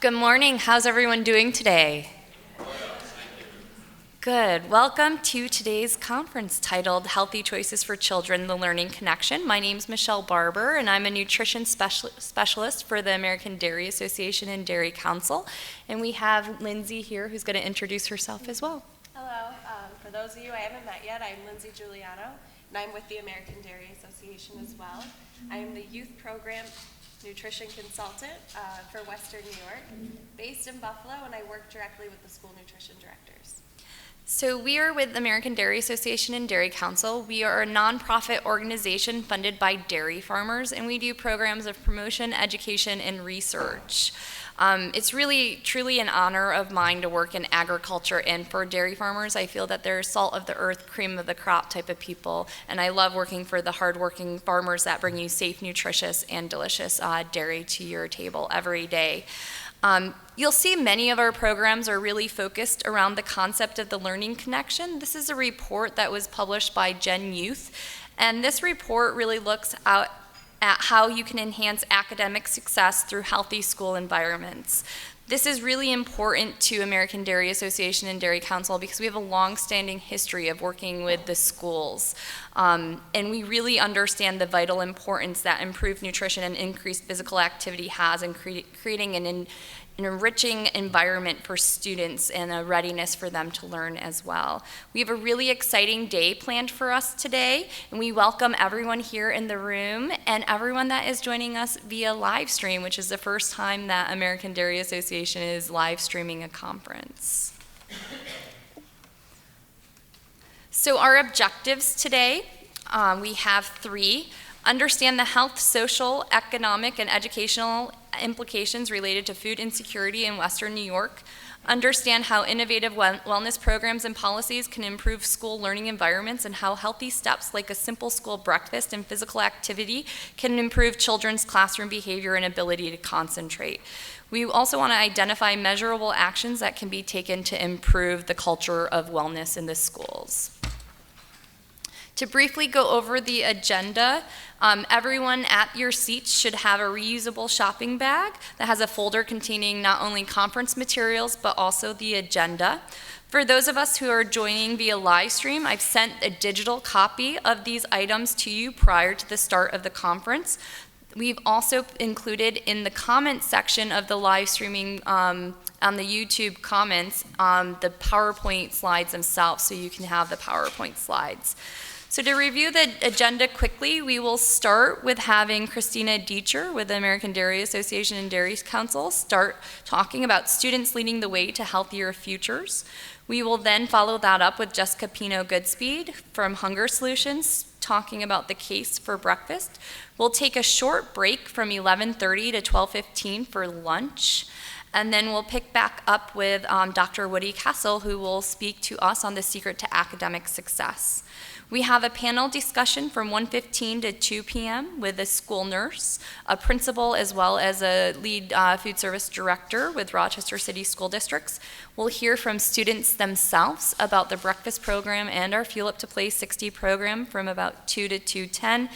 Good morning. How's everyone doing today? Good. Welcome to today's conference titled Healthy Choices for Children, The Learning Connection. My name's Michelle Barber, and I'm a nutrition specialist for the American Dairy Association and Dairy Council. And we have Lindsay here who's going to introduce herself as well. Hello. For those of you I haven't met yet, I'm Lindsay Giuliano, and I'm with the American Dairy Association as well. I am the Youth Program Nutrition Consultant for Western New York, based in Buffalo, and I work directly with the school nutrition directors. So we are with the American Dairy Association and Dairy Council. We are a nonprofit organization funded by dairy farmers, and we do programs of promotion, education, and research. It's really, truly an honor of mine to work in agriculture, and for dairy farmers, I feel that they're salt of the earth, cream of the crop type of people, and I love working for the hardworking farmers that bring you safe, nutritious, and delicious dairy to your table every day. You'll see many of our programs are really focused around the concept of the learning connection. This is a report that was published by Gen Youth, and this report really looks at how you can enhance academic success through healthy school environments. This is really important to American Dairy Association and Dairy Council because we have a long-standing history of working with the schools. And we really understand the vital importance that improved nutrition and increased physical activity has in creating an enriching environment for students and a readiness for them to learn as well. We have a really exciting day planned for us today, and we welcome everyone here in the room and everyone that is joining us via live stream, which is the first time that American Dairy Association is live streaming a conference. So our objectives today, we have three. Understand the health, social, economic, and educational implications related to food insecurity in Western New York. Understand how innovative wellness programs and policies can improve school learning environments and how healthy steps like a simple school breakfast and physical activity can improve children's classroom behavior and ability to concentrate. We also want to identify measurable actions that can be taken to improve the culture of wellness in the schools. To briefly go over the agenda, everyone at your seats should have a reusable shopping bag that has a folder containing not only conference materials, but also the agenda. For those of us who are joining via live stream, I've sent a digital copy of these items to you prior to the start of the conference. We've also included in the comments section of the live streaming on the YouTube comments the PowerPoint slides themselves, so you can have the PowerPoint slides. So to review the agenda quickly, we will start with having Christina Diecher with the American Dairy Association and Dairy Council start talking about students leading the way to healthier futures. We will then follow that up with Jessica Pino Goodspeed from Hunger Solutions talking about the case for breakfast. We'll take a short break from 11:30 to 12:15 for lunch. And then we'll pick back up with Dr. Woody Kessel, who will speak to us on the secret to academic success. We have a panel discussion from 1:15 to 2 p.m. with a school nurse, a principal, as well as a lead food service director with Rochester City School Districts. We'll hear from students themselves about the breakfast program and our Fuel Up to Play 60 program from about 2 to 2:10.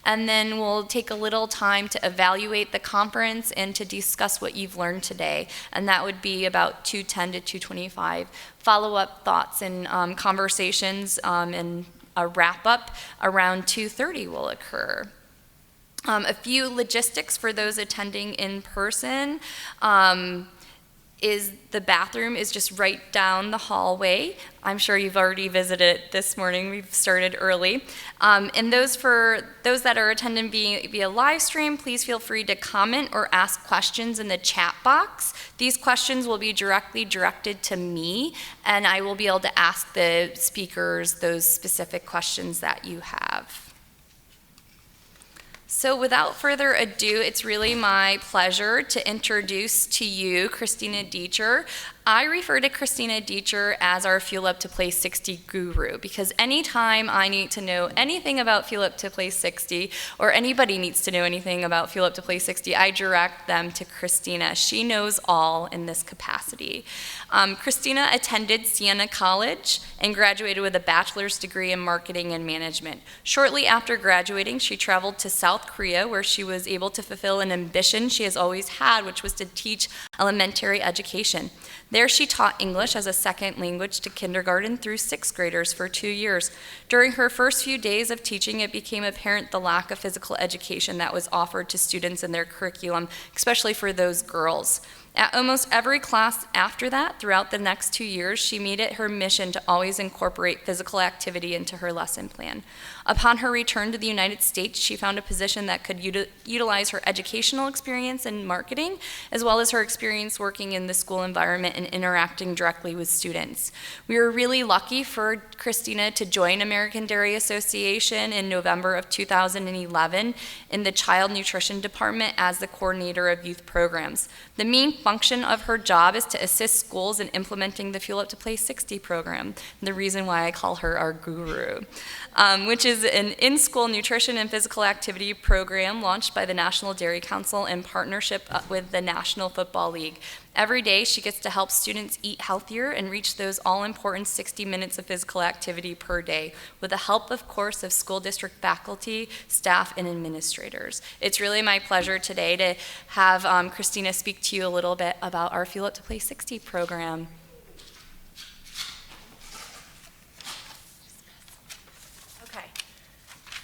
And then we'll take a little time to evaluate the conference and to discuss what you've learned today. And that would be about 2:10 to 2:25. Follow-up thoughts and conversations and a wrap-up around 2:30 will occur. A few logistics for those attending in person. Is the bathroom is just right down the hallway. I'm sure you've already visited it this morning. We've started early. And for those that are attending via live stream, please feel free to comment or ask questions in the chat box. These questions will be directly directed to me, and I will be able to ask the speakers those specific questions that you have. So without further ado, it's really my pleasure to introduce to you Christina Diecher. I refer to Christina Dieter as our Fuel Up to Play 60 guru, because anytime I need to know anything about Fuel Up to Play 60, or anybody needs to know anything about Fuel Up to Play 60, I direct them to Christina. She knows all in this capacity. Christina attended Siena College and graduated with a bachelor's degree in marketing and management. Shortly after graduating, she traveled to South Korea, where she was able to fulfill an ambition she has always had, which was to teach elementary education. There she taught English as a second language to kindergarten through sixth graders for 2 years. During her first few days of teaching, it became apparent the lack of physical education that was offered to students in their curriculum, especially for those girls. At almost every class after that, throughout the next 2 years, she made it her mission to always incorporate physical activity into her lesson plan. Upon her return to the United States, she found a position that could utilize her educational experience in marketing, as well as her experience working in the school environment and interacting directly with students. We were really lucky for Christina to join American Dairy Association in November of 2011 in the Child Nutrition Department as the coordinator of youth programs. The main function of her job is to assist schools in implementing the Fuel Up to Play 60 program, and the reason why I call her our guru, which is an in-school nutrition and physical activity program launched by the National Dairy Council in partnership with the National Football League. Every day, she gets to help students eat healthier and reach those all-important 60 minutes of physical activity per day, with the help, of course, of school district faculty, staff, and administrators. It's really my pleasure today to have Christina speak to you a little bit about our Fuel Up to Play 60 program.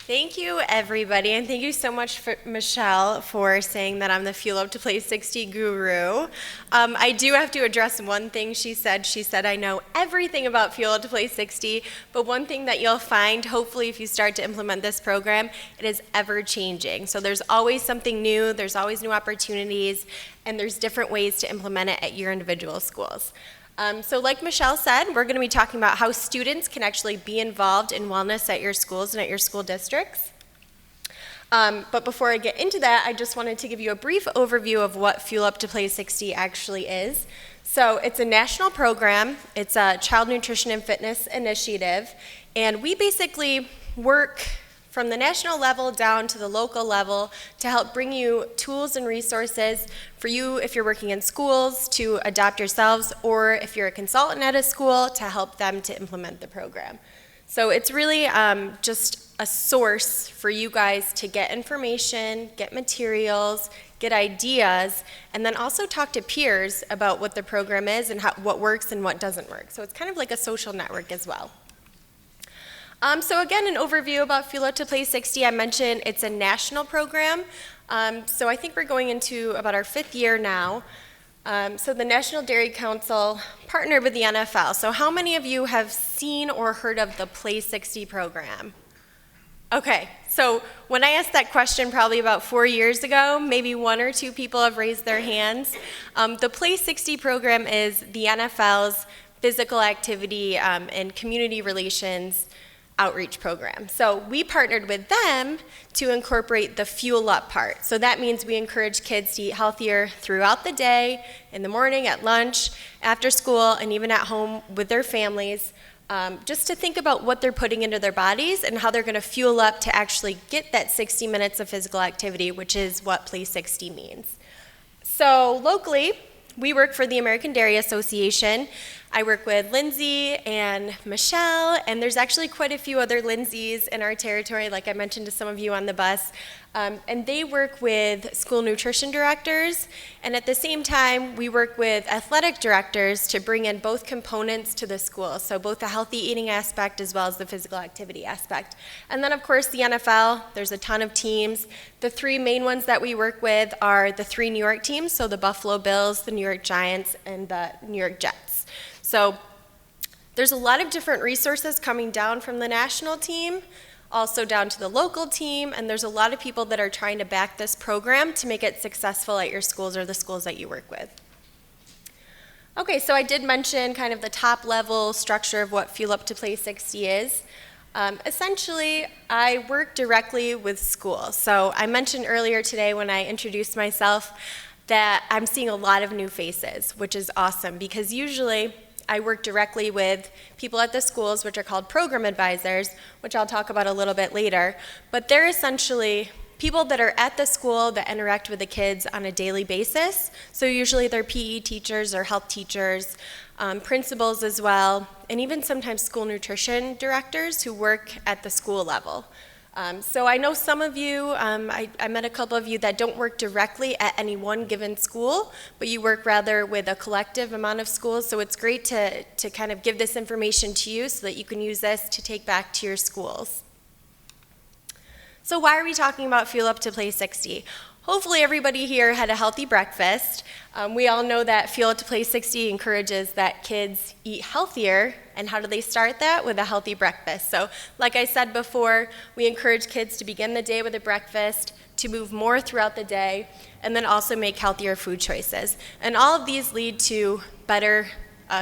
Thank you, everybody, and thank you so much, Michelle, for saying that I'm the Fuel Up to Play 60 guru. I do have to address one thing she said. She said I know everything about Fuel Up to Play 60, but one thing that you'll find, hopefully, if you start to implement this program, it is ever-changing. So there's always something new, there's always new opportunities, and there's different ways to implement it at your individual schools. So like Michelle said, we're going to be talking about how students can actually be involved in wellness at your schools and at your school districts. But before I get into that, I just wanted to give you a brief overview of what Fuel Up to Play 60 actually is. So it's a national program. It's a child nutrition and fitness initiative, and we basically work from the national level down to the local level to help bring you tools and resources for you if you're working in schools to adopt yourselves, or if you're a consultant at a school to help them to implement the program. So it's really just a source for you guys to get information, get materials, get ideas, and then also talk to peers about what the program is and what works and what doesn't work. So it's kind of like a social network as well. So again, an overview about Fuel Up to Play 60. I mentioned it's a national program. So I think we're going into about our 5th year now. So the National Dairy Council partnered with the NFL. So how many of you have seen or heard of the Play 60 program? Okay, so when I asked that question probably about 4 years ago, maybe 1 or 2 people have raised their hands. The Play 60 program is the NFL's physical activity and community relations outreach program. So we partnered with them to incorporate the Fuel Up part. So that means we encourage kids to eat healthier throughout the day, in the morning, at lunch, after school, and even at home with their families, just to think about what they're putting into their bodies and how they're going to fuel up to actually get that 60 minutes of physical activity, which is what Play 60 means. So locally, we work for the American Dairy Association. I work with Lindsay and Michelle, and there's actually quite a few other Lindsays in our territory, like I mentioned to some of you on the bus. And they work with school nutrition directors, and at the same time, we work with athletic directors to bring in both components to the school, so both the healthy eating aspect as well as the physical activity aspect. And then, of course, the NFL, there's a ton of teams. The 3 main ones that we work with are the 3 New York teams, so the Buffalo Bills, the New York Giants, and the New York Jets. So there's a lot of different resources coming down from the national team, also down to the local team, and there's a lot of people that are trying to back this program to make it successful at your schools or the schools that you work with. Okay, so I did mention kind of the top level structure of what Fuel Up to Play 60 is. Essentially, I work directly with schools. So I mentioned earlier today when I introduced myself that I'm seeing a lot of new faces, which is awesome because usually I work directly with people at the schools, which are called program advisors, which I'll talk about a little bit later, but they're essentially people that are at the school that interact with the kids on a daily basis. So usually they're PE teachers or health teachers, principals as well, and even sometimes school nutrition directors who work at the school level. So I know some of you, I met a couple of you that don't work directly at any one given school, but you work rather with a collective amount of schools. So it's great to kind of give this information to you so that you can use this to take back to your schools. So why are we talking about Fuel Up to Play 60? Hopefully everybody here had a healthy breakfast. We all know that Fuel Up to Play 60 encourages that kids eat healthier, and how do they start that? With a healthy breakfast. So like I said before, we encourage kids to begin the day with a breakfast, to move more throughout the day, and then also make healthier food choices. And all of these lead to better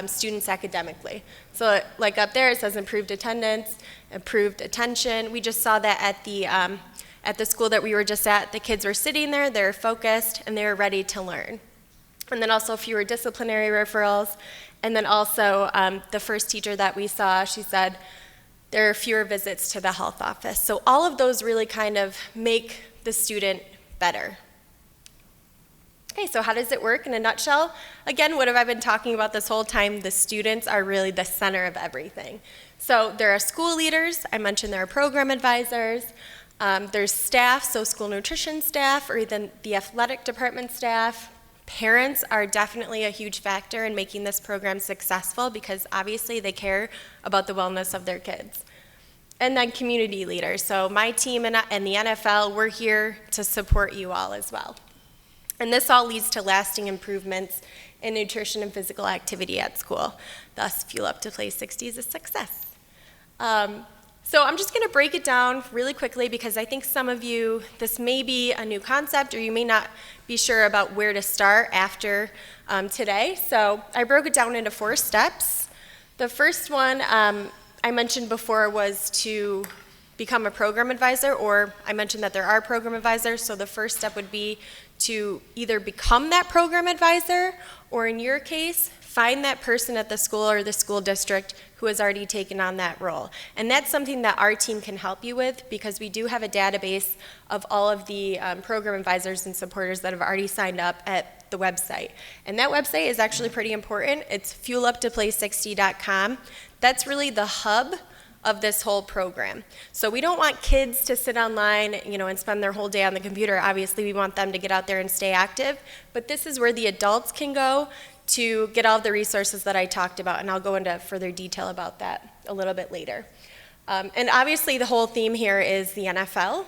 students academically. So like up there, it says improved attendance, improved attention. We just saw that at the school that we were just at. The kids were sitting there, they were focused, and they were ready to learn. And then also fewer disciplinary referrals. And then also the first teacher that we saw, she said there are fewer visits to the health office. So all of those really kind of make the student better. Okay, so how does it work in a nutshell? Again, what have I been talking about this whole time? The students are really the center of everything. So there are school leaders. I mentioned there are program advisors. There's staff, so school nutrition staff, or even the athletic department staff. Parents are definitely a huge factor in making this program successful because obviously they care about the wellness of their kids. And then community leaders. So my team and the NFL, we're here to support you all as well. And this all leads to lasting improvements in nutrition and physical activity at school. Thus, Fuel Up to Play 60 is a success. So I'm just going to break it down really quickly because I think some of you, this may be a new concept or you may not be sure about where to start after today. So I broke it down into 4 steps. The first one I mentioned before was to become a program advisor, or I mentioned that there are program advisors, so the first step would be to either become that program advisor, or in your case, find that person at the school or the school district who has already taken on that role. And that's something that our team can help you with because we do have a database of all of the program advisors and supporters that have already signed up at the website. And that website is actually pretty important. It's fueluptoplay60.com. That's really the hub of this whole program. So we don't want kids to sit online, and spend their whole day on the computer. Obviously, we want them to get out there and stay active, but this is where the adults can go to get all of the resources that I talked about, and I'll go into further detail about that a little bit later. And obviously, the whole theme here is the NFL.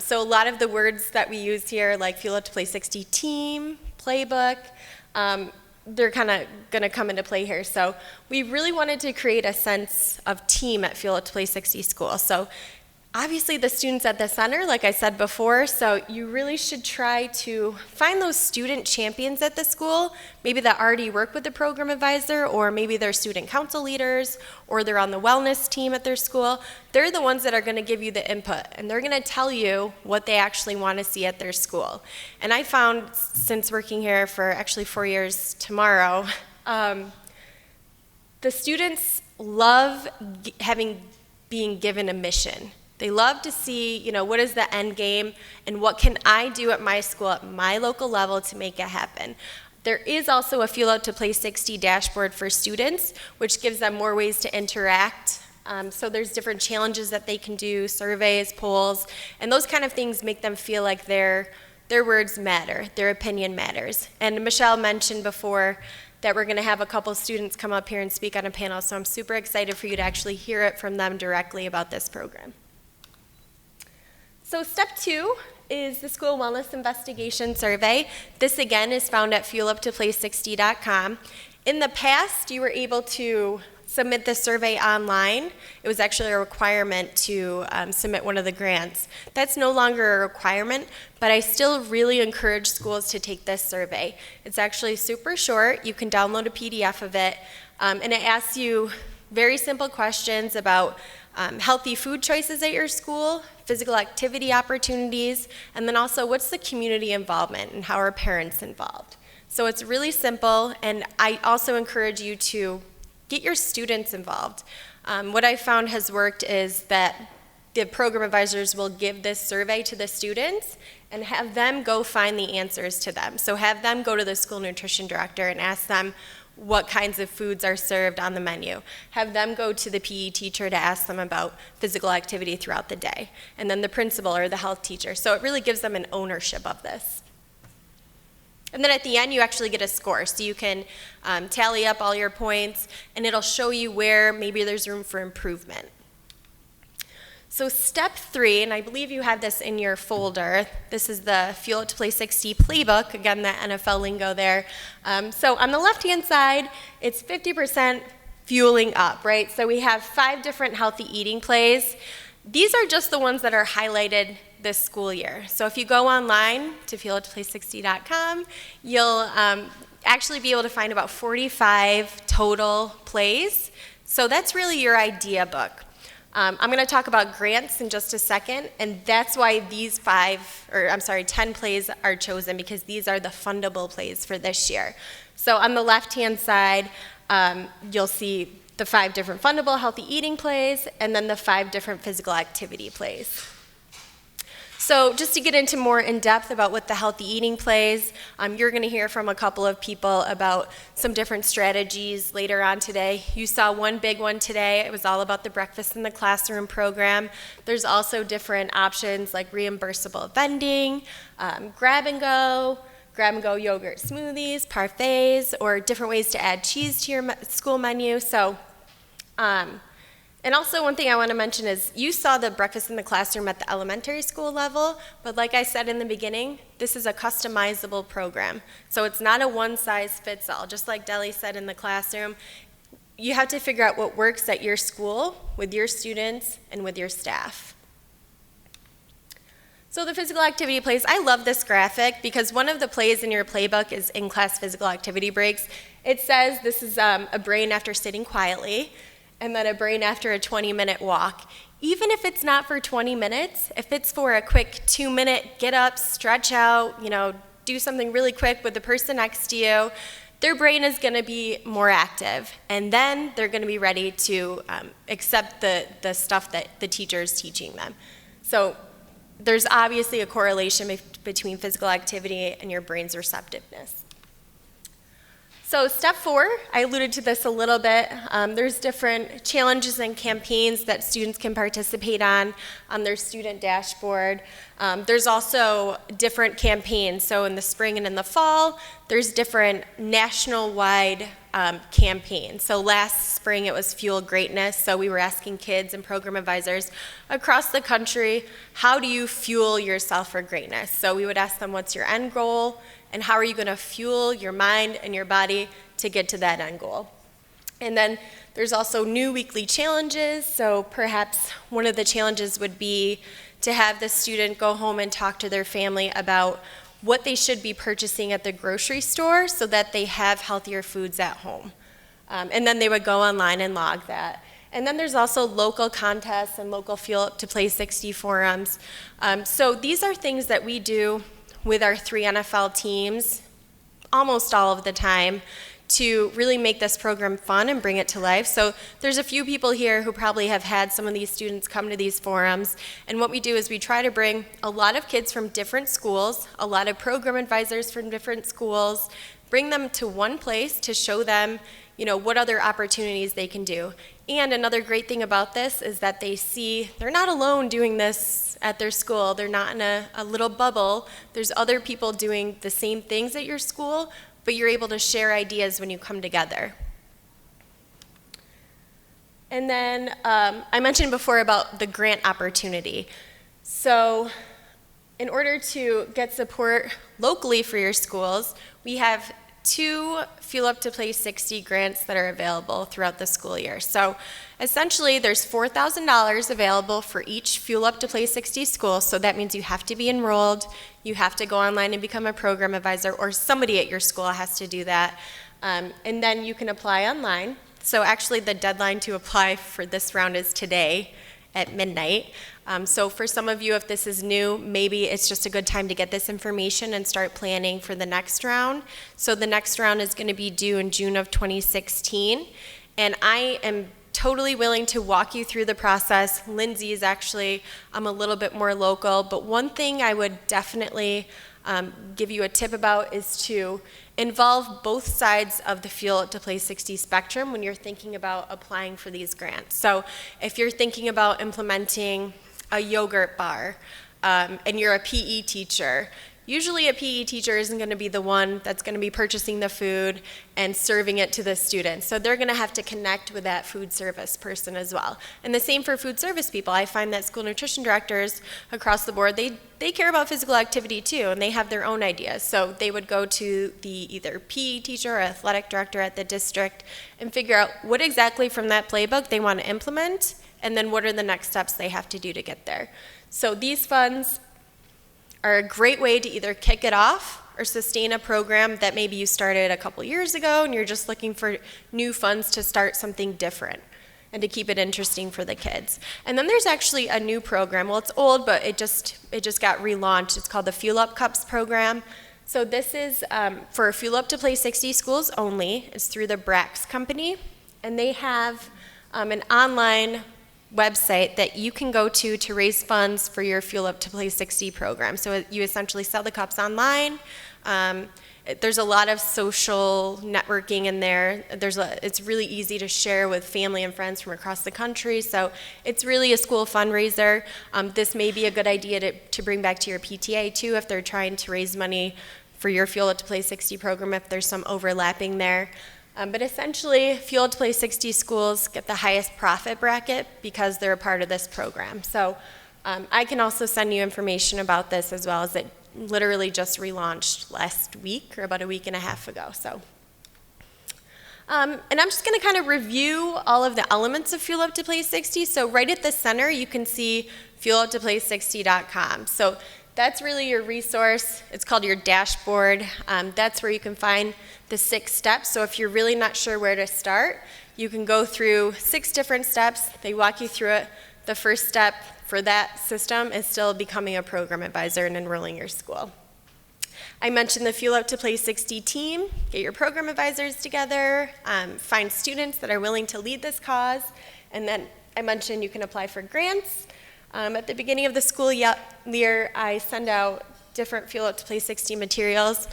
So a lot of the words that we use here, like Fuel Up to Play 60 team, playbook, they're kind of going to come into play here. So we really wanted to create a sense of team at Fuel Up to Play 60 school. So obviously the students at the center, like I said before, so you really should try to find those student champions at the school, maybe that already work with the program advisor, or maybe they're student council leaders, or they're on the wellness team at their school. They're the ones that are going to give you the input, and they're going to tell you what they actually want to see at their school. And I found, since working here for actually 4 years tomorrow, the students love being given a mission. They love to see, what is the end game and what can I do at my school, at my local level to make it happen. There is also a Fuel Up to Play 60 dashboard for students, which gives them more ways to interact. So there's different challenges that they can do, surveys, polls, and those kind of things make them feel like their words matter, their opinion matters. And Michelle mentioned before that we're going to have a couple students come up here and speak on a panel, so I'm super excited for you to actually hear it from them directly about this program. So step 2 is the School Wellness Investigation Survey. This again is found at fueluptoplay60.com. In the past, you were able to submit the survey online. It was actually a requirement to submit one of the grants. That's no longer a requirement, but I still really encourage schools to take this survey. It's actually super short. You can download a PDF of it, and it asks you very simple questions about healthy food choices at your school, physical activity opportunities, and then also what's the community involvement and how are parents involved. So it's really simple, and I also encourage you to get your students involved. What I found has worked is that the program advisors will give this survey to the students and have them go find the answers to them. So have them go to the school nutrition director and ask them what kinds of foods are served on the menu. Have them go to the PE teacher to ask them about physical activity throughout the day, and then the principal or the health teacher. So it really gives them an ownership of this. And then at the end, you actually get a score. So you can tally up all your points, and it'll show you where maybe there's room for improvement. So step 3, and I believe you have this in your folder. This is the Fuel Up to Play 60 playbook. Again, the NFL lingo there. So on the left-hand side, it's 50% fueling up, right? So we have 5 different healthy eating plays. These are just the ones that are highlighted this school year. So if you go online to fueluptoplay60.com, you'll actually be able to find about 45 total plays. So that's really your idea book. I'm going to talk about grants in just a second, and that's why these 10 plays are chosen, because these are the fundable plays for this year. So on the left-hand side, you'll see the 5 different fundable healthy eating plays, and then the 5 different physical activity plays. So just to get into more in depth about what the healthy eating plays, you're going to hear from a couple of people about some different strategies later on today. You saw one big one today. It was all about the breakfast in the classroom program. There's also different options like reimbursable vending, grab and go yogurt smoothies, parfaits, or different ways to add cheese to your school menu. So, and also one thing I want to mention is you saw the breakfast in the classroom at the elementary school level, but like I said in the beginning, this is a customizable program. So it's not a one-size-fits-all. Just like Deli said in the classroom, you have to figure out what works at your school with your students and with your staff. So the physical activity plays, I love this graphic because one of the plays in your playbook is in-class physical activity breaks. It says this is a brain after sitting quietly, and then a brain after a 20-minute walk. Even if it's not for 20 minutes, if it's for a quick 2-minute get up, stretch out, do something really quick with the person next to you, their brain is going to be more active, and then they're going to be ready to accept the stuff that the teacher is teaching them. So there's obviously a correlation between physical activity and your brain's receptiveness. So step 4, I alluded to this a little bit. There's different challenges and campaigns that students can participate on their student dashboard. There's also different campaigns. So in the spring and in the fall, there's different national-wide campaigns. So last spring it was Fuel Greatness. So we were asking kids and program advisors across the country, how do you fuel yourself for greatness? So we would ask them, what's your end goal? And how are you going to fuel your mind and your body to get to that end goal? And then there's also new weekly challenges. So perhaps one of the challenges would be to have the student go home and talk to their family about what they should be purchasing at the grocery store so that they have healthier foods at home. And then they would go online and log that. And then there's also local contests and local Fuel Up to Play 60 forums. So these are things that we do with our 3 NFL teams almost all of the time to really make this program fun and bring it to life. So there's a few people here who probably have had some of these students come to these forums, and what we do is we try to bring a lot of kids from different schools, a lot of program advisors from different schools, bring them to one place to show them what other opportunities they can do. And another great thing about this is that they see they're not alone doing this at their school. They're not in a little bubble. There's other people doing the same things at your school, but you're able to share ideas when you come together. And then I mentioned before about the grant opportunity. So in order to get support locally for your schools, we have 2 Fuel Up to Play 60 grants that are available throughout the school year. So essentially there's $4,000 available for each Fuel Up to Play 60 school. So that means you have to be enrolled, you have to go online and become a program advisor, or somebody at your school has to do that. And then you can apply online. So actually the deadline to apply for this round is today at midnight. So for some of you, if this is new, maybe it's just a good time to get this information and start planning for the next round. So the next round is going to be due in June of 2016. And I am totally willing to walk you through the process. Lindsay is actually a little bit more local, but one thing I would definitely give you a tip about is to involve both sides of the Fuel Up to Play 60 spectrum when you're thinking about applying for these grants. So if you're thinking about implementing a yogurt bar and you're a PE teacher, usually a PE teacher isn't going to be the one that's going to be purchasing the food and serving it to the students. So they're going to have to connect with that food service person as well. And the same for food service people. I find that school nutrition directors across the board, they care about physical activity too, and they have their own ideas. So they would go to the either PE teacher or athletic director at the district and figure out what exactly from that playbook they want to implement, and then what are the next steps they have to do to get there. So these funds are a great way to either kick it off or sustain a program that maybe you started a couple years ago and you're just looking for new funds to start something different and to keep it interesting for the kids. And then there's actually a new program. Well, it's old, but it just got relaunched. It's called the Fuel Up Cups program. So this is for Fuel Up to Play 60 schools only. It's through the Brax company, and they have an online website that you can go to raise funds for your Fuel Up to Play 60 program. So you essentially sell the cups online. There's a lot of social networking in there. It's really easy to share with family and friends from across the country. So it's really a school fundraiser. This may be a good idea to bring back to your PTA too if they're trying to raise money for your Fuel Up to Play 60 program, if there's some overlapping there. But essentially, Fuel Up to Play 60 schools get the highest profit bracket because they're a part of this program. So I can also send you information about this as well, as it literally just relaunched last week or about a week and a half ago. So, and I'm just going to kind of review all of the elements of Fuel Up to Play 60. So right at the center, you can see fueluptoplay60.com. So that's really your resource. It's called your dashboard. That's where you can find the 6 steps. So if you're really not sure where to start, you can go through 6 different steps. They walk you through it. The first step for that system is still becoming a program advisor and enrolling your school. I mentioned the Fuel Up to Play 60 team. Get your program advisors together, find students that are willing to lead this cause, and then I mentioned you can apply for grants. At the beginning of the school year, I send out different Fuel Up to Play 60 materials,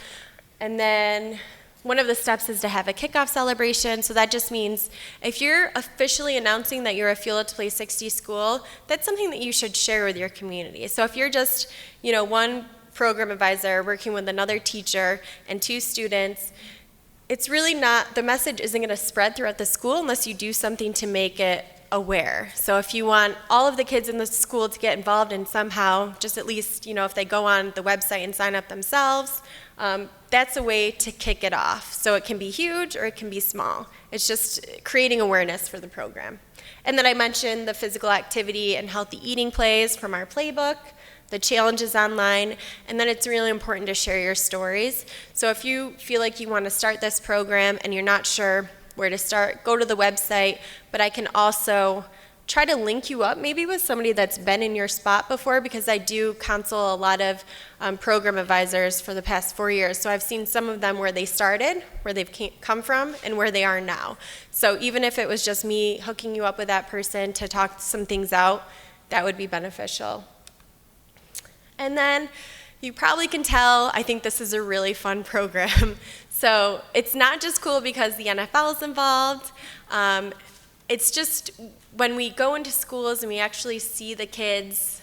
and then one of the steps is to have a kickoff celebration. So that just means if you're officially announcing that you're a Fuel Up to Play 60 school, that's something that you should share with your community. So if you're just, one program advisor working with another teacher and 2 students, it's really not, the message isn't going to spread throughout the school unless you do something to make it aware. So if you want all of the kids in the school to get involved in somehow, just at least, if they go on the website and sign up themselves, that's a way to kick it off. So it can be huge or it can be small. It's just creating awareness for the program. And then I mentioned the physical activity and healthy eating plays from our playbook, the challenges online, and then it's really important to share your stories. So if you feel like you want to start this program and you're not sure where to start, go to the website, but I can also try to link you up maybe with somebody that's been in your spot before, because I do counsel a lot of program advisors for the past 4 years. So I've seen some of them where they started, where they've come from, and where they are now. So even if it was just me hooking you up with that person to talk some things out, that would be beneficial. And then you probably can tell, I think this is a really fun program. So it's not just cool because the NFL is involved. It's just when we go into schools and we actually see the kids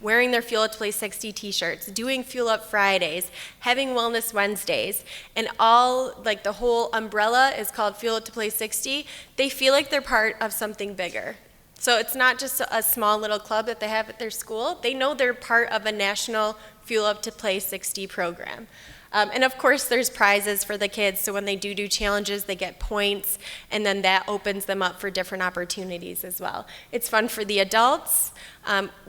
wearing their Fuel Up to Play 60 t-shirts, doing Fuel Up Fridays, having Wellness Wednesdays, and all, like the whole umbrella is called Fuel Up to Play 60, they feel like they're part of something bigger. So it's not just a small little club that they have at their school. They know they're part of a national Fuel Up to Play 60 program. And of course, there's prizes for the kids, so when they do challenges, they get points, and then that opens them up for different opportunities as well. It's fun for the adults.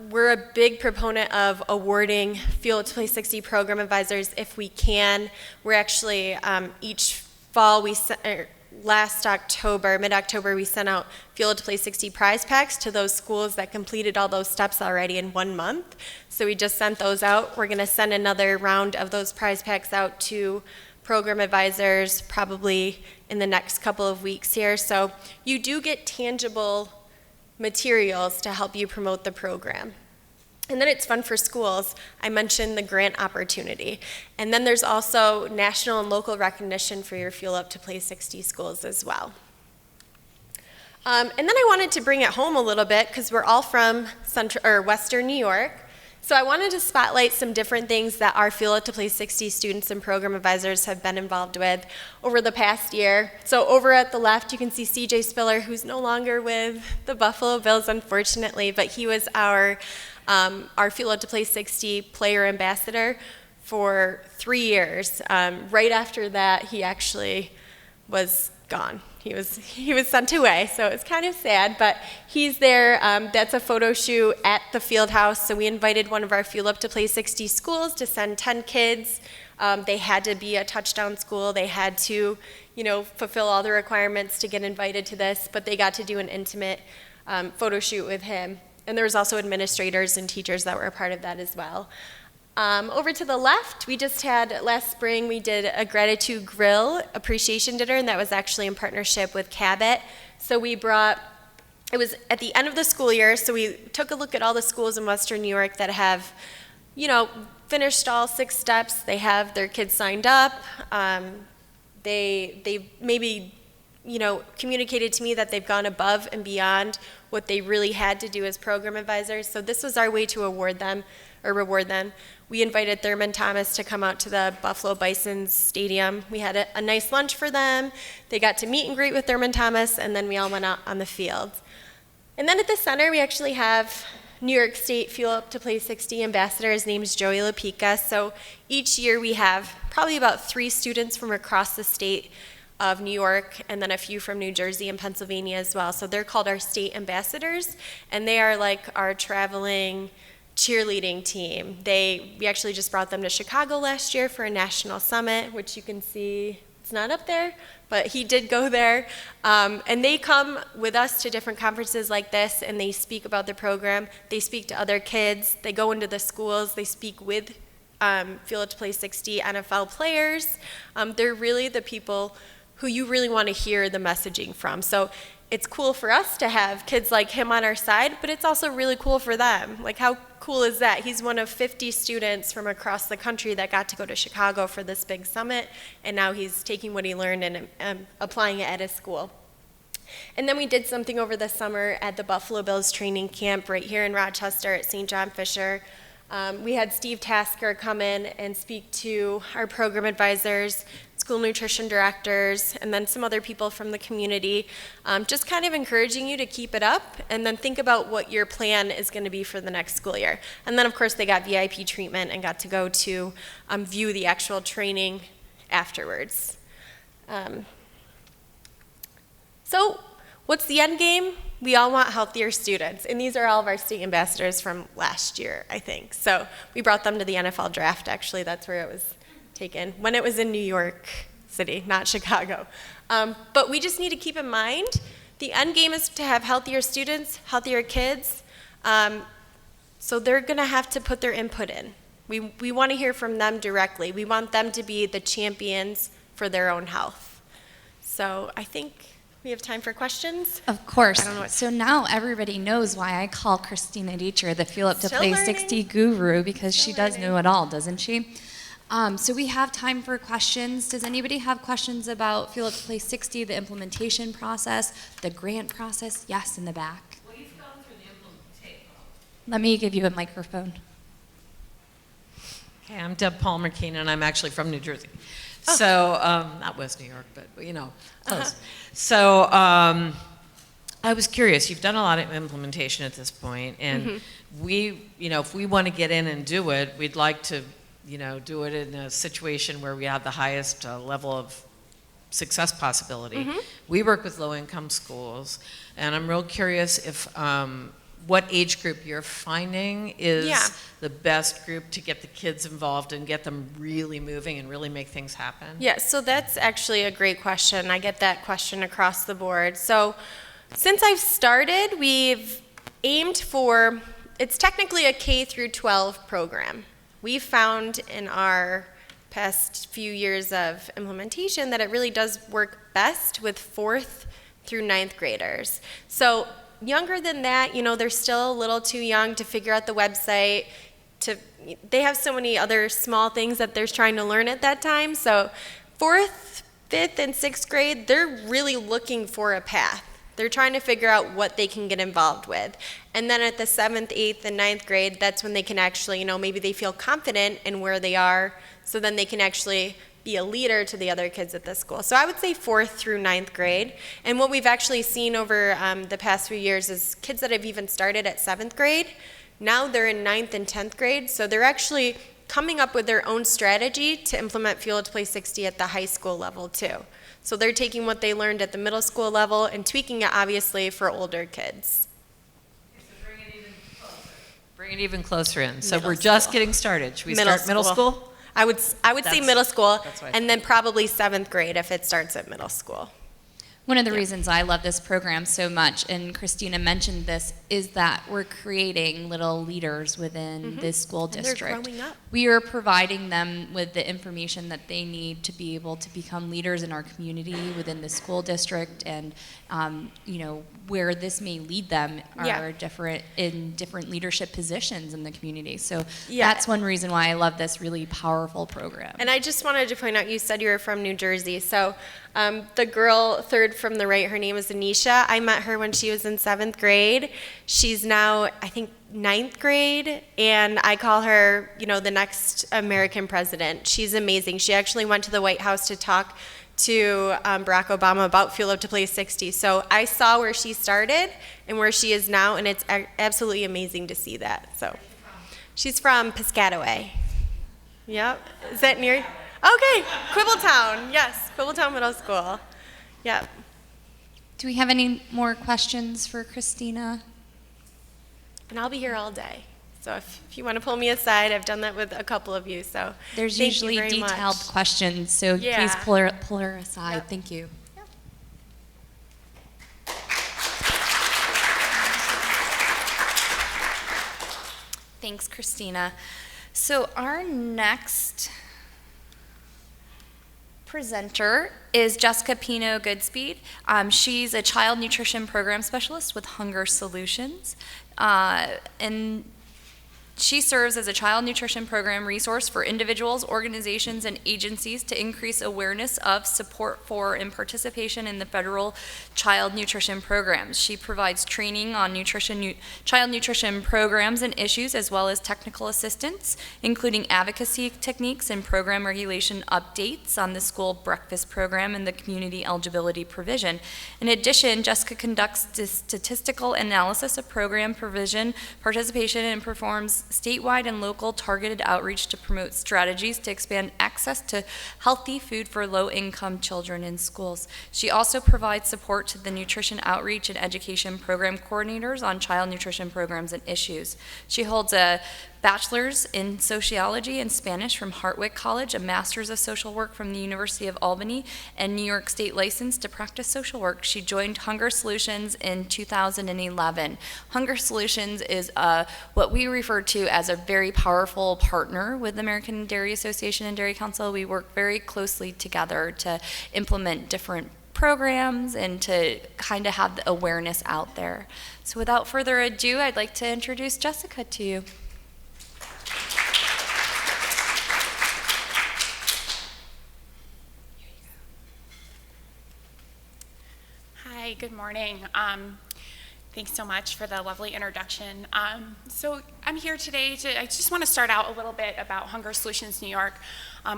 We're a big proponent of awarding Fuel Up to Play 60 program advisors if we can. We're actually, each fall, last October, mid-October, we sent out Fuel to Play 60 prize packs to those schools that completed all those steps already in 1 month. So we just sent those out. We're going to send another round of those prize packs out to program advisors probably in the next couple of weeks here. So you do get tangible materials to help you promote the program. And then it's fun for schools. I mentioned the grant opportunity. And then there's also national and local recognition for your Fuel Up to Play 60 schools as well. And then I wanted to bring it home a little bit because we're all from Western New York. So I wanted to spotlight some different things that our Fuel Up to Play 60 students and program advisors have been involved with over the past year. So over at the left, you can see CJ Spiller, who's no longer with the Buffalo Bills, unfortunately, but he was our Fuel Up to Play 60 player ambassador for 3 years. Right after that, he actually was gone. He was sent away, so it's kind of sad, but he's there. That's a photo shoot at the field house, so we invited one of our Fuel Up to Play 60 schools to send 10 kids. They had to be a touchdown school. They had to, fulfill all the requirements to get invited to this, but they got to do an intimate photo shoot with him. And there was also administrators and teachers that were a part of that as well. Over to the left, we just had, last spring, we did a gratitude grill appreciation dinner, and that was actually in partnership with Cabot. So it was at the end of the school year, so we took a look at all the schools in Western New York that have, finished all 6 steps. They have their kids signed up. They maybe, communicated to me that they've gone above and beyond what they really had to do as program advisors. So this was our way to reward them. We invited Thurman Thomas to come out to the Buffalo Bison's stadium. We had a nice lunch for them. They got to meet and greet with Thurman Thomas, and then we all went out on the field. And then at the center, we actually have New York State Fuel Up to Play 60 ambassador. His name is Joey LaPica. So each year we have probably about 3 students from across the state of New York, and then a few from New Jersey and Pennsylvania as well. So they're called our state ambassadors, and they are like our traveling cheerleading team. We actually just brought them to Chicago last year for a national summit, which you can see, it's not up there, but he did go there. And they come with us to different conferences like this, and they speak about the program. They speak to other kids. They go into the schools. They speak with Fuel Up to Play 60 NFL players. They're really the people who you really want to hear the messaging from. So it's cool for us to have kids like him on our side, but it's also really cool for them. Like, how cool is that? He's one of 50 students from across the country that got to go to Chicago for this big summit, and now he's taking what he learned and applying it at his school. And then we did something over the summer at the Buffalo Bills training camp right here in Rochester at St. John Fisher. We had Steve Tasker come in and speak to our program advisors, school nutrition directors, and then some other people from the community, just kind of encouraging you to keep it up and then think about what your plan is going to be for the next school year. And then, of course, they got VIP treatment and got to go to view the actual training afterwards. So what's the end game? We all want healthier students, and these are all of our state ambassadors from last year, I think. So we brought them to the NFL draft, actually. That's where it was taken, when it was in New York City, not Chicago. But we just need to keep in mind, the end game is to have healthier students, healthier kids, so they're gonna have to put their input in. We wanna hear from them directly. We want them to be the champions for their own health. So I think we have time for questions. Of course. So now everybody knows why I call Christina Dieter the Fuel Up to Play 60 guru, because she does know it all, doesn't she? So we have time for questions. Does anybody have questions about Fuel Up to Play 60, the implementation process, the grant process? Yes, in the back. Well, you've gone through the implementation. Let me give you a microphone. Okay, I'm Deb Palmer-Keenan, and I'm actually from New Jersey. Oh. So, not West New York, but close. So, I was curious. You've done a lot of implementation at this point, and we, if we want to get in and do it, we'd like to do it in a situation where we have the highest level of success possibility. We work with low-income schools, and I'm real curious if what age group you're finding is Yeah. the best group to get the kids involved and get them really moving and really make things happen? Yeah, so that's actually a great question. I get that question across the board. So since I've started, we've aimed for, it's technically a K through 12 program. We've found in our past few years of implementation that it really does work best with 4th through 9th graders. So younger than that, they're still a little too young to figure out the website. They have so many other small things that they're trying to learn at that time. So 4th, 5th, and 6th grade, they're really looking for a path. They're trying to figure out what they can get involved with. And then at the 7th, 8th, and 9th grade, that's when they can actually, maybe they feel confident in where they are, so then they can actually be a leader to the other kids at the school. So I would say 4th through 9th grade. And what we've actually seen over the past few years is kids that have even started at 7th grade, now they're in 9th and 10th grade, so they're actually coming up with their own strategy to implement Fuel to Play 60 at the high school level too. So they're taking what they learned at the middle school level and tweaking it obviously for older kids. So bring it even closer. Bring it even closer in. So Middle we're just school. getting started. Should we start middle school? I would say That's- middle school, that's what I and then probably 7th grade if it starts at middle school. One of the reasons I love this program so much, and Christina mentioned this, is that we're creating little leaders within this school And they're district. growing up. We are providing them with the information that they need to be able to become leaders in our community within the school district, and where this may lead them are Yeah. different leadership positions in the community. So Yeah. that's one reason why I love this really powerful program. And I just wanted to point out, you said you were from New Jersey. So the girl third from the right, her name is Anisha. I met her when she was in 7th grade. She's now, I think, 9th grade, and I call her, the next American president. She's amazing. She actually went to the White House to talk to Barack Obama about Fuel Up to Play 60. So I saw where she started and where she is now, and it's absolutely amazing to see that. So she's from Piscataway. Yep. Is that near? Okay, Quibbletown. Yes, Quibbletown Middle School. Yep. Do we have any more questions for Christina? And I'll be here all day. So if you want to pull me aside, I've done that with a couple of you. So There's thank usually you very detailed much. questions, so Yeah. please pull her aside. Yep. Thank you. Thanks, Christina. So our next presenter is Jessica Pino Goodspeed. She's a child nutrition program specialist with Hunger Solutions. And she serves as a child nutrition program resource for individuals, organizations, and agencies to increase awareness of, support for, and participation in the federal child nutrition programs. She provides training on child nutrition programs and issues, as well as technical assistance, including advocacy techniques and program regulation updates on the school breakfast program and the community eligibility provision. In addition, Jessica conducts statistical analysis of program provision, participation, and performs statewide and local targeted outreach to promote strategies to expand access to healthy food for low-income children in schools. She also provides support to the nutrition outreach and education program coordinators on child nutrition programs and issues. She holds a bachelor's in sociology and Spanish from Hartwick College, a master's of social work from the University of Albany, and New York State license to practice social work. She joined Hunger Solutions in 2011. Hunger Solutions is what we refer to as a very powerful partner with the American Dairy Association and Dairy Council. We work very closely together to implement different programs and to kind of have the awareness out there. So without further ado, I'd like to introduce Jessica to you. Hi, good morning. Thanks so much for the lovely introduction. So I'm here today I just want to start out a little bit about Hunger Solutions New York.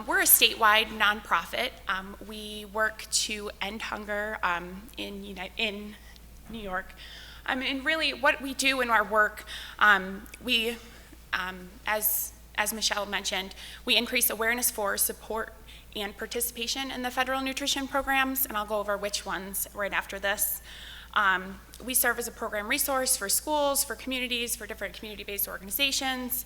We're a statewide nonprofit. We work to end hunger in New York. And really what we do in our work, as Michelle mentioned, we increase awareness for, support, and participation in the federal nutrition programs, and I'll go over which ones right after this. We serve as a program resource for schools, for communities, for different community-based organizations,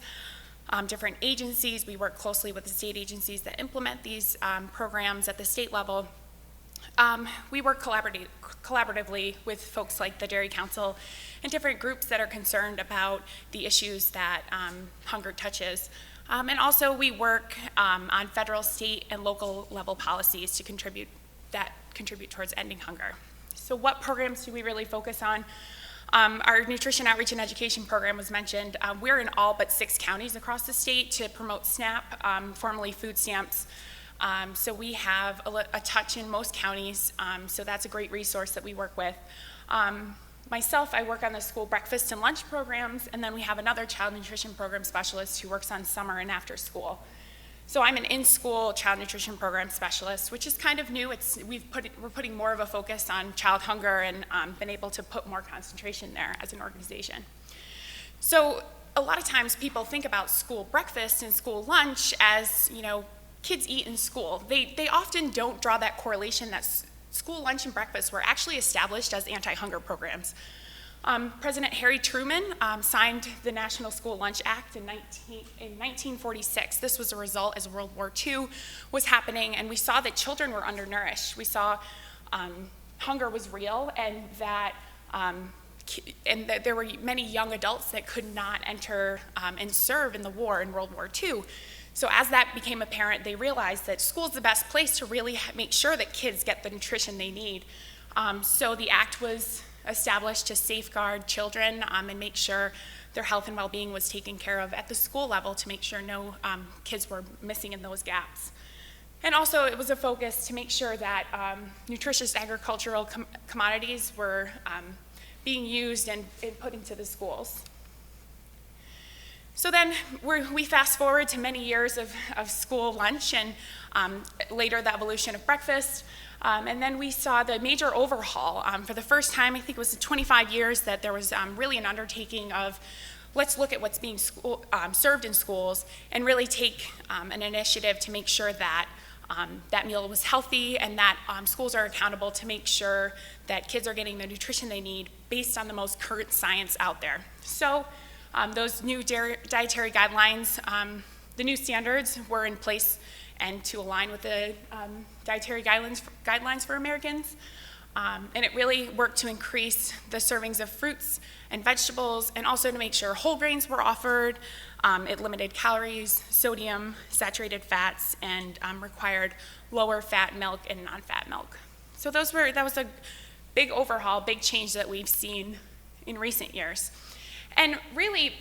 different agencies. We work closely with the state agencies that implement these programs at the state level. We work collaboratively with folks like the Dairy Council and different groups that are concerned about the issues that hunger touches. And also we work on federal, state, and local level policies to contribute towards ending hunger. So what programs do we really focus on? Our nutrition outreach and education program was mentioned. We're in all but 6 counties across the state to promote SNAP, formerly food stamps. So we have a touch in most counties, so that's a great resource that we work with. Myself, I work on the school breakfast and lunch programs, and then we have another child nutrition program specialist who works on summer and after school. So I'm an in-school child nutrition program specialist, which is kind of new. We're putting more of a focus on child hunger and been able to put more concentration there as an organization. So a lot of times people think about school breakfast and school lunch as, kids eat in school. They often don't draw that correlation that school lunch and breakfast were actually established as anti-hunger programs. President Harry Truman signed the National School Lunch Act in 1946. This was a result as World War II was happening, and we saw that children were undernourished. We saw hunger was real, and that there were many young adults that could not enter and serve in the war in World War II. So as that became apparent, they realized that school's the best place to really make sure that kids get the nutrition they need. So the act was established to safeguard children and make sure their health and well-being was taken care of at the school level to make sure no kids were missing in those gaps. And also it was a focus to make sure that nutritious agricultural commodities were being used and put into the schools. So then we fast forward to many years of school lunch and later the evolution of breakfast. And then we saw the major overhaul. For the first time, I think it was 25 years, that there was really an undertaking of let's look at what's being served in schools and really take an initiative to make sure that that meal was healthy and that schools are accountable to make sure that kids are getting the nutrition they need based on the most current science out there. So those new dietary guidelines, the new standards were in place and to align with the dietary guidelines for Americans. And it really worked to increase the servings of fruits and vegetables, and also to make sure whole grains were offered. It limited calories, sodium, saturated fats, and required lower fat milk and non-fat milk. So that was a big overhaul, big change that we've seen in recent years. And really,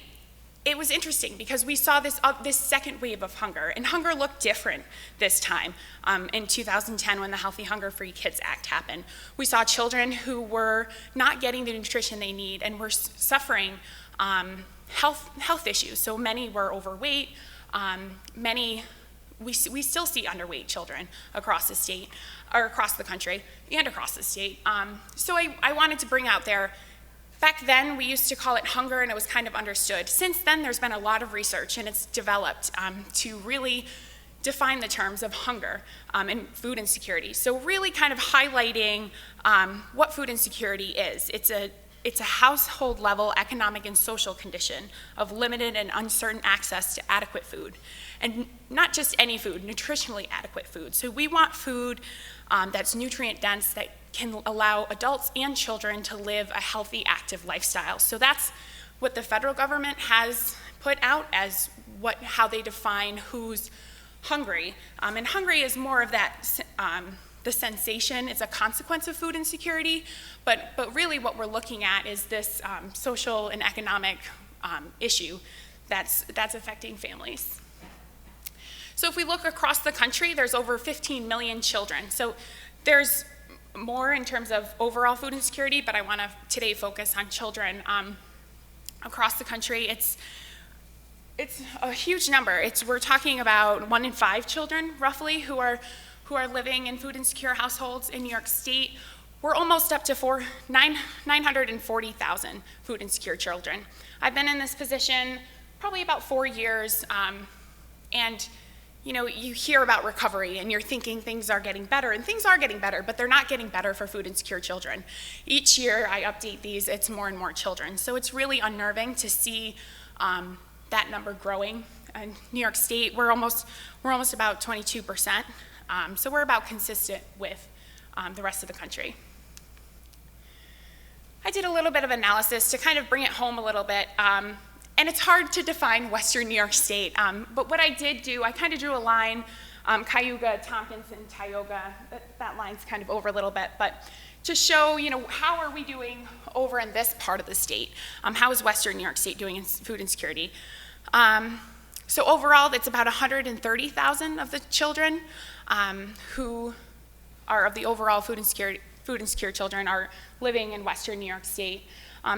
it was interesting because we saw this second wave of hunger, and hunger looked different this time. In 2010, when the Healthy Hunger Free Kids Act happened, we saw children who were not getting the nutrition they need and were suffering health issues. So many were overweight. We still see underweight children across the state, or across the country, and across the state. So I wanted to bring out there. Back then, we used to call it hunger, and it was kind of understood. Since then, there's been a lot of research, and it's developed to really define the terms of hunger and food insecurity. So really kind of highlighting what food insecurity is. It's a household-level economic and social condition of limited and uncertain access to adequate food. And not just any food, nutritionally adequate food. So we want food that's nutrient-dense, that can allow adults and children to live a healthy, active lifestyle. So that's what the federal government has put out as how they define who's hungry. And hungry is more of that, the sensation. It's a consequence of food insecurity, but really what we're looking at is this social and economic issue that's affecting families. So if we look across the country, there's over 15 million children. So there's more in terms of overall food insecurity, but I want to today focus on children across the country. It's a huge number. We're talking about 1 in 5 children, roughly, who are living in food insecure households in New York State. We're almost up to 940,000 food insecure children. I've been in this position probably about 4 years, and you hear about recovery and you're thinking things are getting better, and things are getting better, but they're not getting better for food insecure children. Each year I update these, it's more and more children. So it's really unnerving to see that number growing. In New York State, we're almost about 22%. So we're about consistent with the rest of the country. I did a little bit of analysis to kind of bring it home a little bit. And it's hard to define Western New York State, but what I did do, I kind of drew a line, Cayuga, Tompkins, and Tioga. That line's kind of over a little bit, but to show, how are we doing over in this part of the state? How is Western New York State doing in food insecurity? So overall, it's about 130,000 of the children who are of the overall food insecure children are living in Western New York State.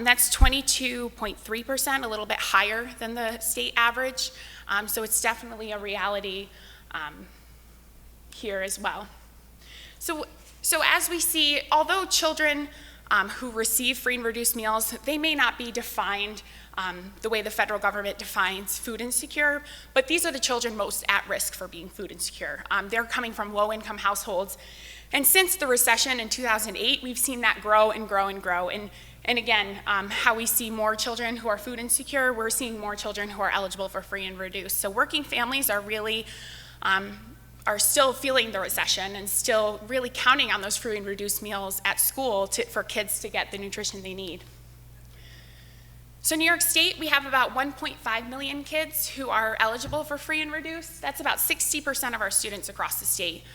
That's 22.3%, a little bit higher than the state average. So it's definitely a reality here as well. So as we see, although children who receive free and reduced meals, they may not be defined the way the federal government defines food insecure, but these are the children most at risk for being food insecure. They're coming from low-income households. And since the recession in 2008, we've seen that grow and grow and grow. And again, how we see more children who are food insecure, we're seeing more children who are eligible for free and reduced. So working families are really, are still feeling the recession and still really counting on those free and reduced meals at school for kids to get the nutrition they need. So New York State, we have about 1.5 million kids who are eligible for free and reduced. That's about 60% of our students across the state.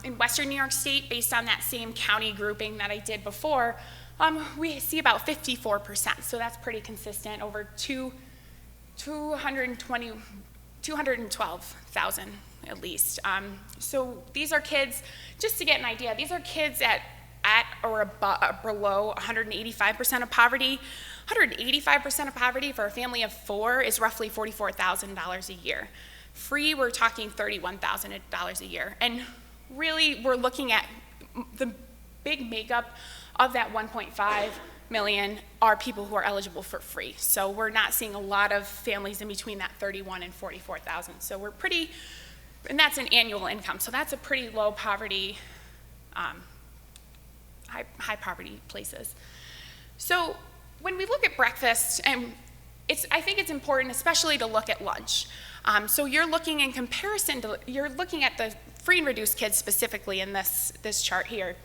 In Western New York State, based on that same county grouping that I did before, we see about 54%, so that's pretty consistent, over 212,000 at least. So these are kids, just to get an idea, these are kids at or below 185% of poverty. 185% of poverty for a family of 4 is roughly $44,000 a year. Free, we're talking $31,000 a year. And really, we're looking at the big makeup of that 1.5 million are people who are eligible for free. So we're not seeing a lot of families in between that 31 and 44,000. So we're pretty, and that's an annual income. So that's a pretty low poverty, high poverty places. So when we look at breakfast, and I think it's important especially to look at lunch. So you're looking in comparison to, you're looking at the free and reduced kids specifically in this chart here.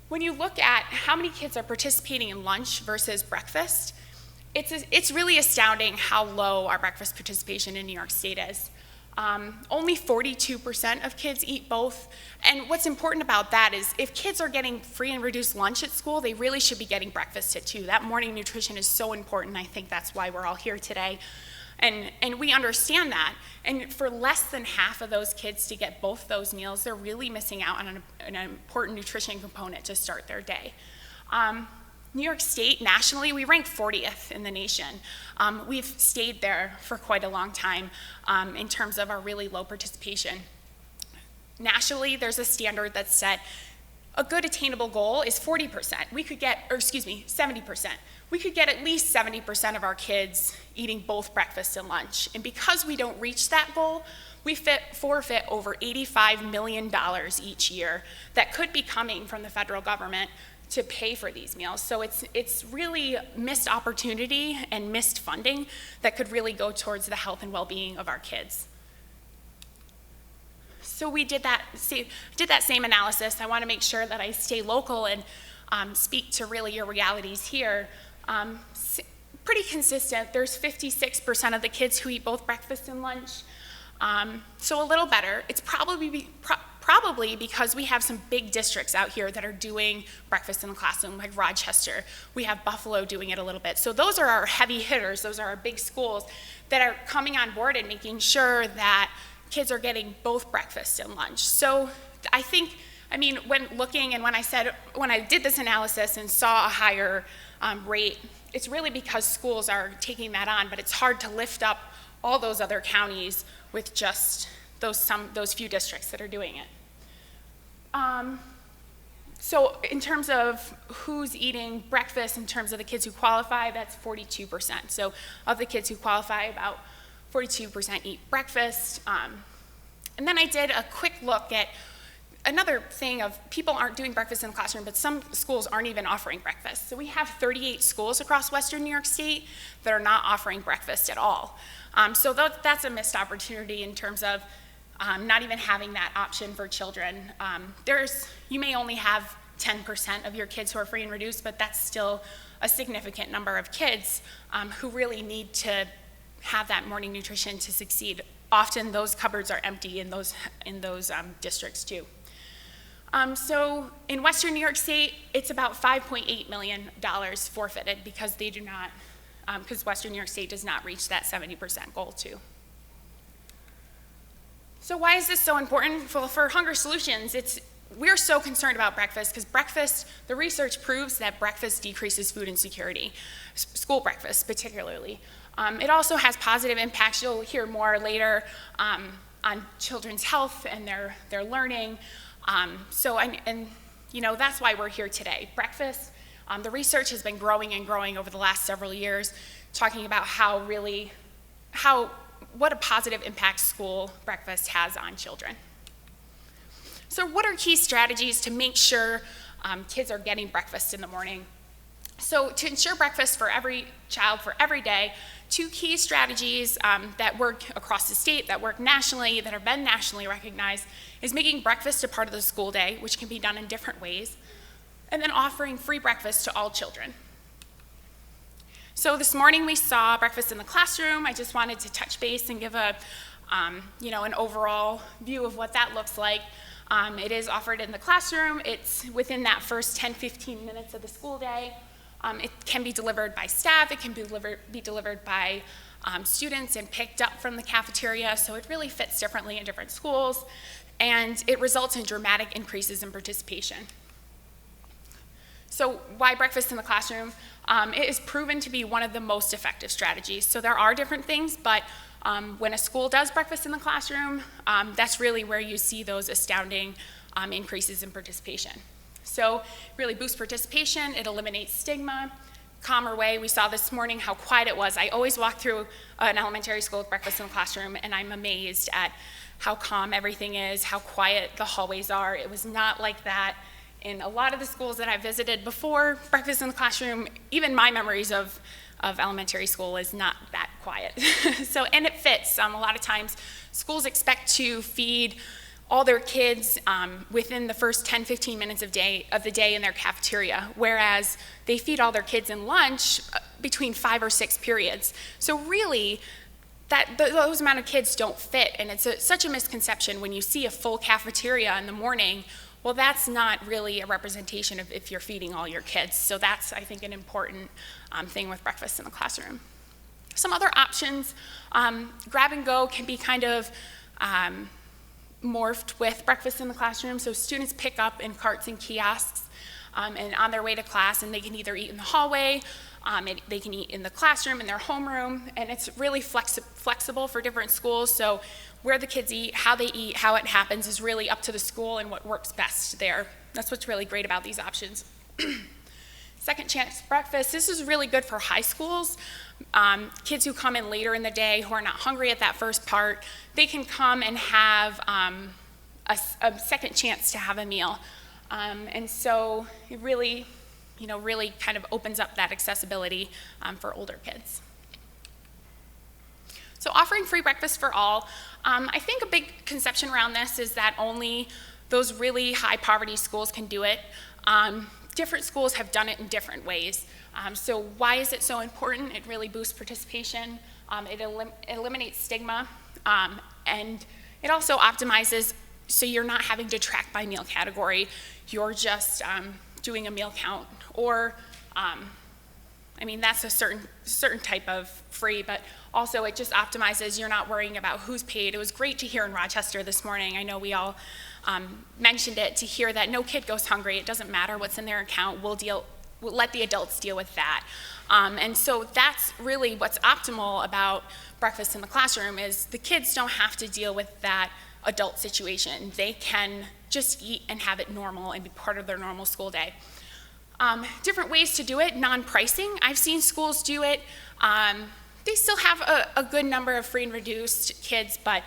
When you look at how many kids are participating in lunch versus breakfast, it's really astounding how low our breakfast participation in New York State is. Only 42% of kids eat both. And what's important about that is if kids are getting free and reduced lunch at school, they really should be getting breakfast too. That morning nutrition is so important. I think that's why we're all here today. And we understand that. And for less than half of those kids to get both those meals, they're really missing out on an important nutrition component to start their day. New York State, nationally, we rank 40th in the nation. We've stayed there for quite a long time in terms of our really low participation. Nationally, there's a standard that's set. A good attainable goal is 40%. We could get, or excuse me, 70%. We could get at least 70% of our kids eating both breakfast and lunch. And because we don't reach that goal, we forfeit over $85 million each year that could be coming from the federal government to pay for these meals. So it's really missed opportunity and missed funding that could really go towards the health and well-being of our kids. So we did that same analysis. I want to make sure that I stay local and speak to really your realities here. Pretty consistent. There's 56% of the kids who eat both breakfast and lunch. So a little better. It's probably because we have some big districts out here that are doing breakfast in the classroom, like Rochester. We have Buffalo doing it a little bit. So those are our heavy hitters. Those are our big schools that are coming on board and making sure that kids are getting both breakfast and lunch. So I think, when looking and when I did this analysis and saw a higher rate, it's really because schools are taking that on, but it's hard to lift up all those other counties with just those few districts that are doing it. So in terms of who's eating breakfast, in terms of the kids who qualify, that's 42%. So of the kids who qualify, about 42% eat breakfast. And then I did a quick look at another thing of people aren't doing breakfast in the classroom, but some schools aren't even offering breakfast. So we have 38 schools across Western New York State that are not offering breakfast at all. So that's a missed opportunity in terms of not even having that option for children. You may only have 10% of your kids who are free and reduced, but that's still a significant number of kids who really need to have that morning nutrition to succeed. Often those cupboards are empty in those districts too. So in Western New York State, it's about $5.8 million forfeited because they do not, because Western New York State does not reach that 70% goal too. So why is this so important? Well, for Hunger Solutions, we're so concerned about breakfast because breakfast, the research proves that breakfast decreases food insecurity, school breakfast particularly. It also has positive impacts. You'll hear more later on children's health and their learning. That's why we're here today. Breakfast, the research has been growing and growing over the last several years, talking about what a positive impact school breakfast has on children. So what are key strategies to make sure kids are getting breakfast in the morning? So to ensure breakfast for every child for every day, 2 key strategies that work across the state, that work nationally, that have been nationally recognized, is making breakfast a part of the school day, which can be done in different ways, and then offering free breakfast to all children. So this morning we saw breakfast in the classroom. I just wanted to touch base and give an overall view of what that looks like. It is offered in the classroom. It's within that first 10-15 minutes of the school day. It can be delivered by staff. It can be delivered by students and picked up from the cafeteria. So it really fits differently in different schools. And it results in dramatic increases in participation. So why breakfast in the classroom? It is proven to be one of the most effective strategies. So there are different things, but when a school does breakfast in the classroom, that's really where you see those astounding increases in participation. So it really boosts participation, it eliminates stigma, calmer way. We saw this morning how quiet it was. I always walk through an elementary school with breakfast in the classroom, and I'm amazed at how calm everything is, how quiet the hallways are. It was not like that in a lot of the schools that I visited before breakfast in the classroom. Even my memories of elementary school is not that quiet. And it fits. A lot of times schools expect to feed all their kids within the first 10-15 minutes of the day in their cafeteria, whereas they feed all their kids in lunch between 5 or 6 periods. So really, those amount of kids don't fit, and it's such a misconception when you see a full cafeteria in the morning. Well, that's not really a representation of if you're feeding all your kids. So that's, I think, an important thing with breakfast in the classroom. Some other options, grab and go can be kind of morphed with breakfast in the classroom. So students pick up in carts and kiosks and on their way to class, and they can either eat in the hallway, they can eat in the classroom, in their homeroom, and it's really flexible for different schools. So where the kids eat, how it happens is really up to the school and what works best there. That's what's really great about these options. Second chance breakfast, this is really good for high schools. Kids who come in later in the day who are not hungry at that first part, they can come and have a second chance to have a meal. And so it really kind of opens up that accessibility for older kids. So offering free breakfast for all, I think a big conception around this is that only those really high poverty schools can do it. Different schools have done it in different ways. So why is it so important? It really boosts participation, it eliminates stigma, and it also optimizes so you're not having to track by meal category, you're just doing a meal count, or that's a certain type of free, but also it just optimizes, you're not worrying about who's paid. It was great to hear in Rochester this morning, I know we all mentioned it, to hear that no kid goes hungry, it doesn't matter what's in their account, we'll let the adults deal with that. And so that's really what's optimal about breakfast in the classroom, is the kids don't have to deal with that adult situation. They can just eat and have it normal and be part of their normal school day. Different ways to do it, non-pricing. I've seen schools do it. They still have a good number of free and reduced kids, but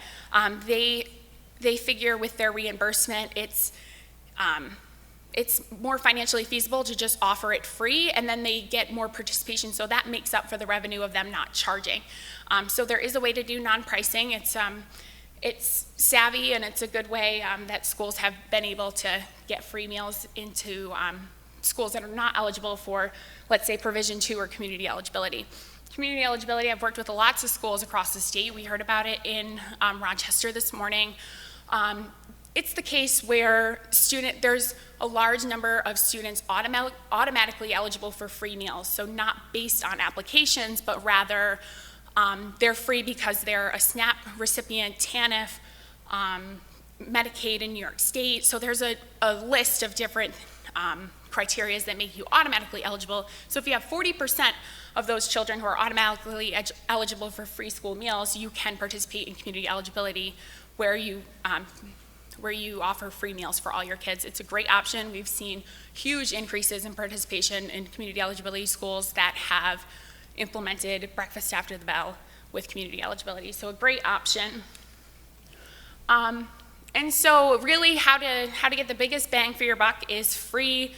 they figure with their reimbursement, it's more financially feasible to just offer it free, and then they get more participation, so that makes up for the revenue of them not charging. So there is a way to do non-pricing. It's savvy, and it's a good way that schools have been able to get free meals into schools that are not eligible for, let's say, Provision 2 or community eligibility. Community eligibility, I've worked with lots of schools across the state. We heard about it in Rochester this morning. It's the case where there's a large number of students automatically eligible for free meals, so not based on applications, but rather they're free because they're a SNAP recipient, TANF, Medicaid in New York State. So there's a list of different criteria that make you automatically eligible. So if you have 40% of those children who are automatically eligible for free school meals, you can participate in community eligibility where you offer free meals for all your kids. It's a great option. We've seen huge increases in participation in community eligibility schools that have implemented breakfast after the bell with community eligibility. So a great option. And so really how to get the biggest bang for your buck is free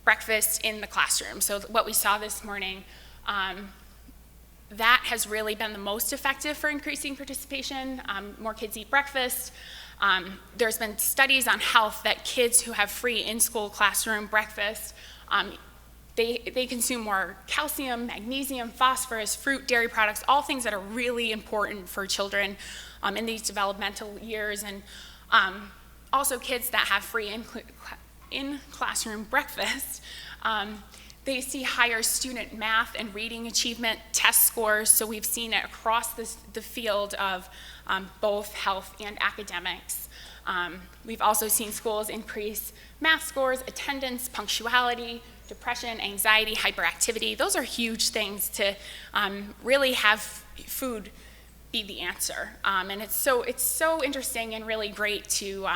breakfast in the classroom. So what we saw this morning, that has really been the most effective for increasing participation. More kids eat breakfast. There's been studies on health that kids who have free in-school classroom breakfast, they consume more calcium, magnesium, phosphorus, fruit, dairy products, all things that are really important for children in these developmental years. And also kids that have free in-classroom breakfast, they see higher student math and reading achievement test scores. So we've seen it across the field of both health and academics. We've also seen schools increase math scores, attendance, punctuality, depression, anxiety, hyperactivity. Those are huge things to really have food be the answer. And it's so interesting and really great to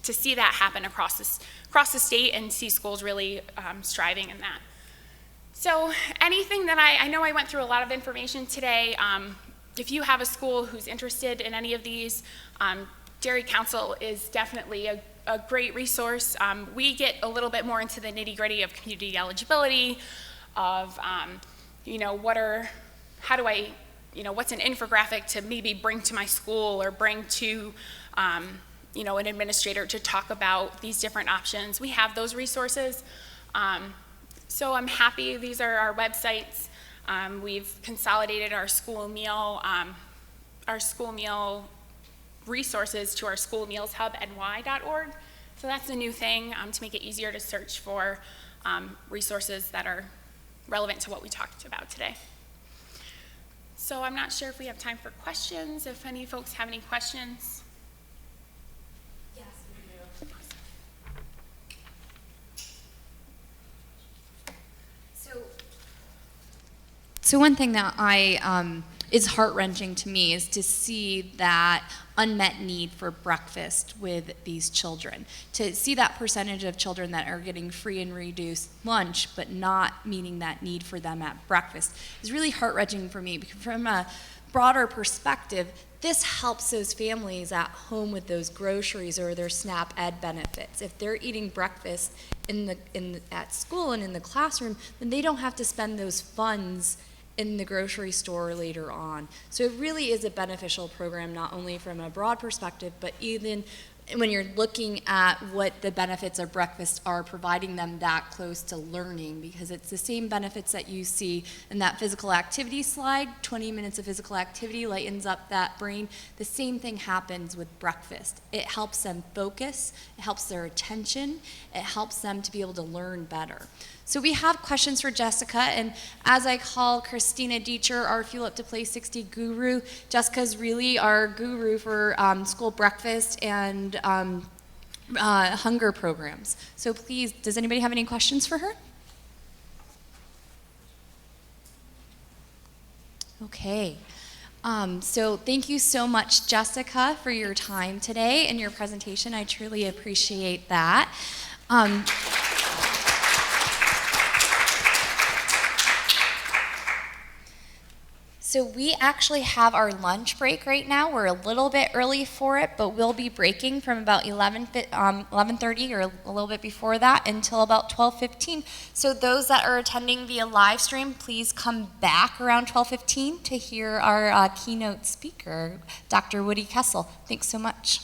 see that happen across the state and see schools really striving in that. So anything that I know I went through a lot of information today. If you have a school who's interested in any of these, Dairy Council is definitely a great resource. We get a little bit more into the nitty-gritty of community eligibility, of what's an infographic to maybe bring to my school or bring to an administrator to talk about these different options. We have those resources. So I'm happy. These are our websites. We've consolidated our school meal resources to our schoolmealshubny.org. So that's a new thing to make it easier to search for resources that are relevant to what we talked about today. So I'm not sure if we have time for questions, if any folks have any questions. Yes, we do. So one thing that is heart-wrenching to me is to see that unmet need for breakfast with these children. To see that percentage of children that are getting free and reduced lunch but not meeting that need for them at breakfast is really heart-wrenching for me, because from a broader perspective, this helps those families at home with those groceries or their SNAP Ed benefits. If they're eating breakfast at school and in the classroom, then they don't have to spend those funds in the grocery store later on. So it really is a beneficial program, not only from a broad perspective, but even when you're looking at what the benefits of breakfast are, providing them that close to learning, because it's the same benefits that you see in that physical activity slide. 20 minutes of physical activity lightens up that brain. The same thing happens with breakfast. It helps them focus, it helps their attention, it helps them to be able to learn better. So we have questions for Jessica, and as I call Christina Deecher our Fuel Up to Play 60 guru, Jessica's really our guru for school breakfast and hunger programs. So please, does anybody have any questions for her? Okay. So thank you so much, Jessica, for your time today and your presentation. I truly appreciate that. So we actually have our lunch break right now. We're a little bit early for it, but we'll be breaking from about 11:30 or a little bit before that until about 12:15. So those that are attending via live stream, please come back around 12:15 to hear our keynote speaker, Dr. Woody Kessel. Thanks so much.